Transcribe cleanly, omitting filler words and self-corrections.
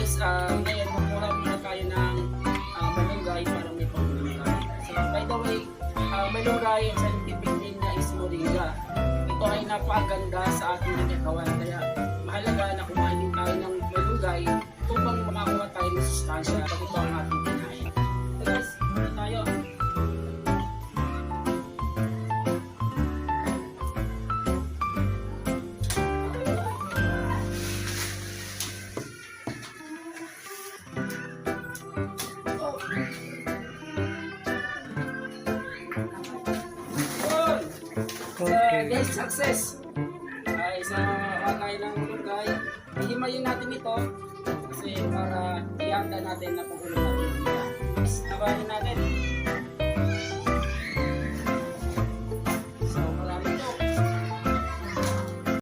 guys, ngayon kukuha muna tayo ng malunggay para may pangulunggay. So by the way, malunggay ang scientific name na is moringa. Ito ay napakaganda sa ating katawan, kaya mahalaga na kumain din tayo ng malunggay upang makakuha tayo ng sustansya pag ito ang ating kinain. So guys, hindi tayo. Guys, success! Isa tayo ng malunggay. Hihimayin natin ito kasi para ianda natin na pagulo natin. Nabahin natin.